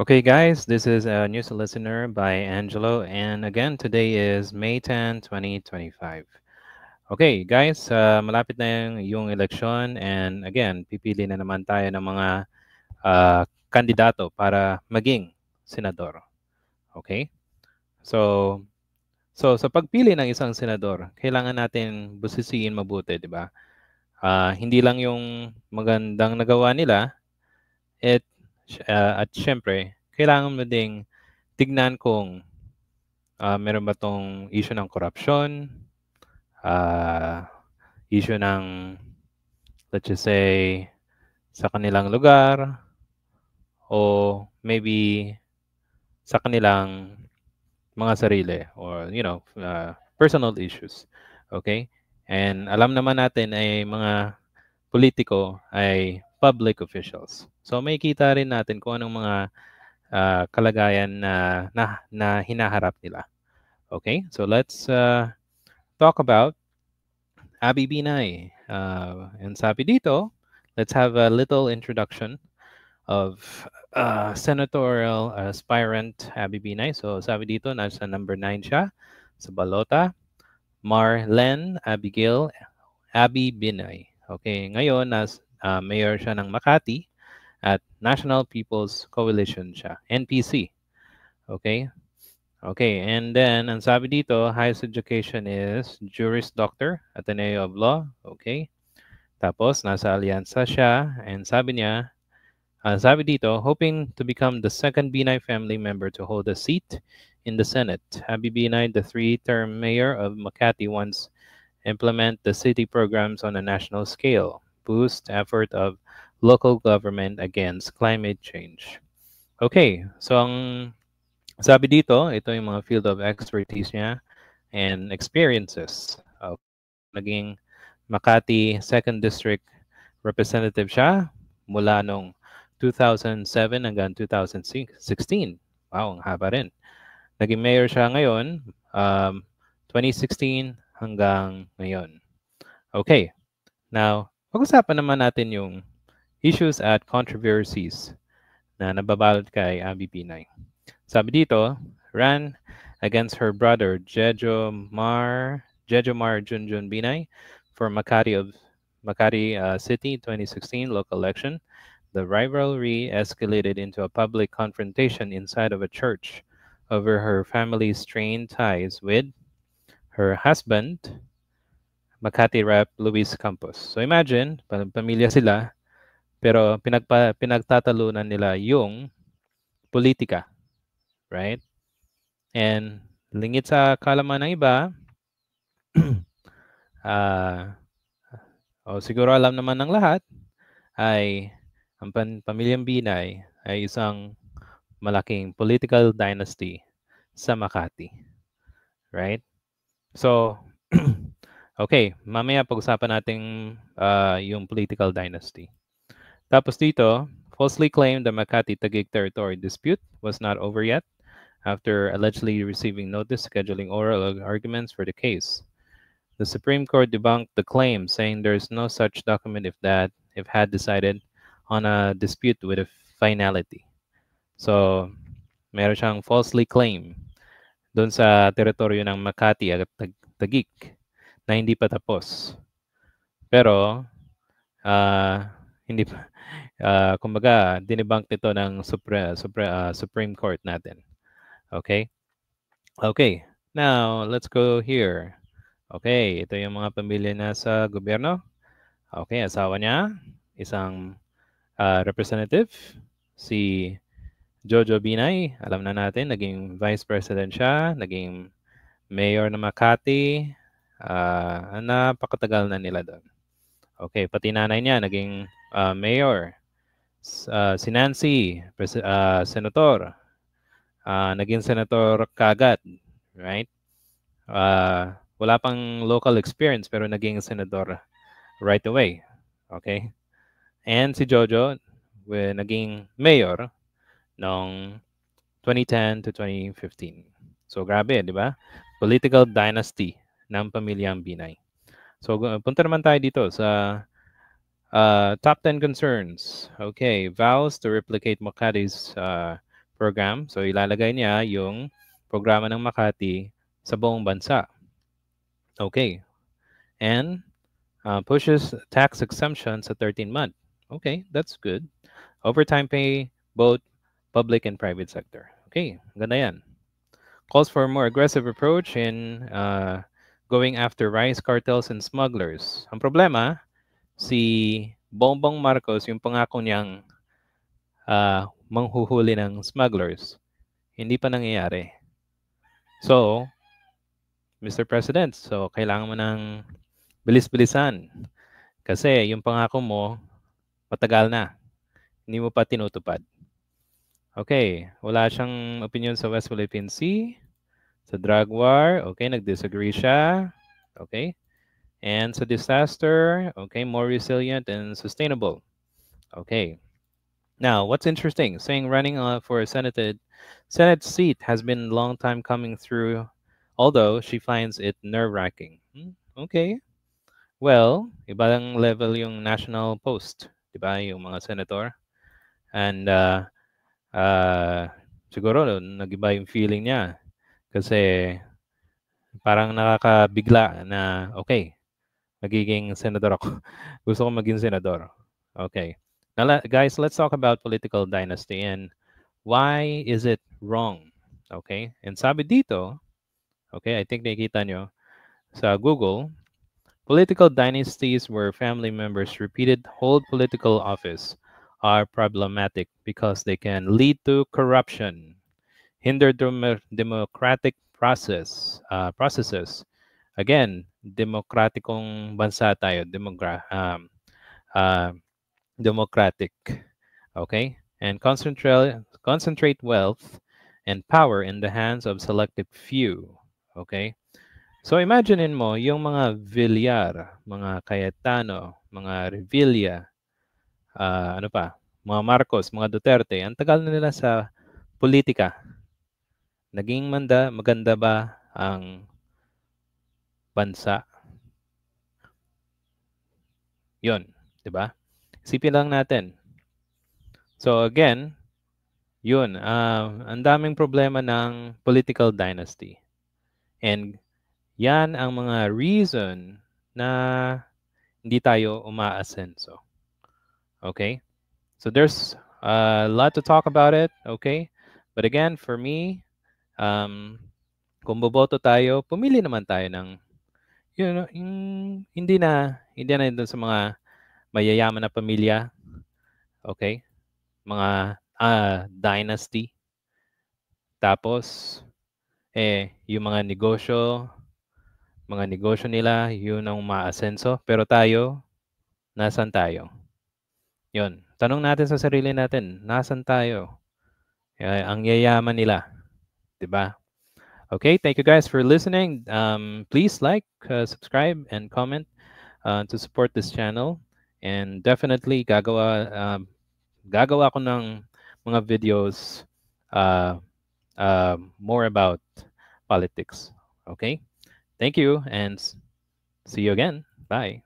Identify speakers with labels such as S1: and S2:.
S1: Okay, guys, this is a news listener by Angelo, and again, today is May 10, 2025. Okay, guys, malapit na yung eleksyon, and again, pipili na naman tayo ng mga kandidato para maging senador. Okay? So, so sa pagpili ng isang senador, kailangan natin busisiin mabuti, di ba? Hindi lang yung magandang nagawa nila, at, at syempre, kailangan mo ding tignan kung meron ba tong issue ng korupsyon, ah, issue ng, let's just say, sa kanilang lugar, o maybe sa kanilang mga sarili, or, personal issues. Okay? And alam naman natin ay mga politiko ay public officials. So may kita rin natin kung anong mga kalagayan na hinaharap nila. Okay? So let's talk about Abby Binay. And sabi dito, let's have a little introduction of senatorial aspirant Abby Binay. So sabi dito, nasa number 9 siya sa balota. Marlene Abigail Abby Binay. Okay, ngayon mayor siya ng Makati at National People's Coalition siya, NPC. Okay? Okay, and then ang sabi dito, highest education is Juris Doctor, Ateneo of Law. Okay. Tapos, nasa alyansa siya, and sabi dito, hoping to become the second Binay family member to hold a seat in the Senate. Abby Binay, the three-term mayor of Makati, wants implement the city programs on a national scale, boost effort of local government against climate change. Okay, so ang sabi dito, ito yung mga field of expertise niya and experiences. Naging Makati 2nd District Representative siya mula nung 2007 hanggang 2016. Wow, ang haba rin. Naging mayor siya ngayon, 2016 hanggang ngayon. Okay, now, pag-usapan naman natin yung issues at controversies na nababalot kay Abby Binay. Sabi dito, ran against her brother Jejomar Junjun Binay for Makati City 2016 local election. The rivalry escalated into a public confrontation inside of a church over her family's strained ties with her husband, Makati Rep. Luis Campos. So imagine, pamilya sila, pero pinagtatalunan nila yung politika, right? And lingit sa kalaman ng iba, siguro alam naman ng lahat, ay ang pamilyang Binay ay isang malaking political dynasty sa Makati. Right? So, okay, mamaya pag-usapan natin yung political dynasty. Tapos dito, falsely claimed the Makati Taguig territory dispute was not over yet after allegedly receiving notice scheduling oral arguments for the case. The Supreme Court debunked the claim, saying there is no such document if had decided on a dispute with a finality. So, meron siyang falsely claim doon sa teritoryo ng Makati at Taguig na hindi pa tapos. Pero, hindi pa, kumbaga, dinebunk nito ng Supreme Court natin. Okay? Okay. Now, let's go here. Okay, ito yung mga pamilya na sa gobyerno. Okay, asawa niya, isang representative, si Jojo Binay. Alam na natin, naging vice president siya, naging mayor ng Makati. Napakatagal na nila doon. Okay, pati nanay niya, naging mayor. Si Nancy, senator. Naging senator kagad, right? Wala pang local experience pero naging senador right away. Okay? And si Jojo, naging mayor noong 2010 to 2015. So grabe, di ba? Political dynasty ng pamilyang Binay. So punta naman tayo dito sa top 10 concerns. Okay, vows to replicate Makati's program. So ilalagay niya yung programa ng Makati sa buong bansa. Okay. And pushes tax exemption sa 13-month. Okay, that's good. Overtime pay, both public and private sector. Okay, ganda yan. Calls for a more aggressive approach in going after rice cartels and smugglers. Ang problema, si Bongbong Marcos, yung pangako niyang manghuhuli ng smugglers, hindi pa nangyayari. So, Mr. President, so kailangan mo ng bilis-bilisan. Kasi yung pangako mo, matagal na. Hindi mo pa tinutupad. Okay, wala siyang opinion sa West Philippine Sea, sa drug war, okay, nag-disagree siya. Okay, and sa disaster, okay, more resilient and sustainable. Okay. Now, what's interesting, saying running for a Senate seat has been a long time coming through, although she finds it nerve-wracking. Okay. Well, ibang level yung national post, di ba, yung mga senator. And siguro nag-iba yung feeling niya kasi parang nakakabigla na, okay, magiging senador ako. Gusto ko maging senador. Okay. Now, guys, let's talk about political dynasty and why is it wrong? Okay? And sabi dito, okay, I think nakikita nyo sa Google, political dynasties where family members repeated hold political office are problematic because they can lead to corruption, hinder democratic processes. Again, demokratikong bansa tayo, uh, democratic, okay? And concentrate wealth and power in the hands of selective few, okay? So imaginein mo yung mga Villar, mga Cayetano, mga Revilla, ano pa, mga Marcos, mga Duterte, ang tagal na nila sa politika. Naging maganda ba ang bansa? Yun, di ba? Isipin lang natin. So again, yun, ang daming problema ng political dynasty. And yan ang mga reason na hindi tayo umaasenso. Okay? So there's a lot to talk about it, okay? But again, for me, kung boboto tayo, pumili naman tayo ng hindi na doon sa mga mayayaman na pamilya, okay? Mga dynasty. Tapos yung mga negosyo nila, yun ang maasenso. Pero tayo, nasan tayo? Yun. Tanong natin sa sarili natin, nasan tayo? Ang yayaman nila, 'di ba? Okay, thank you guys for listening. Please like, subscribe, and comment to support this channel. And definitely gagawa ko ng mga videos more about politics. Okay? Thank you and see you again. Bye.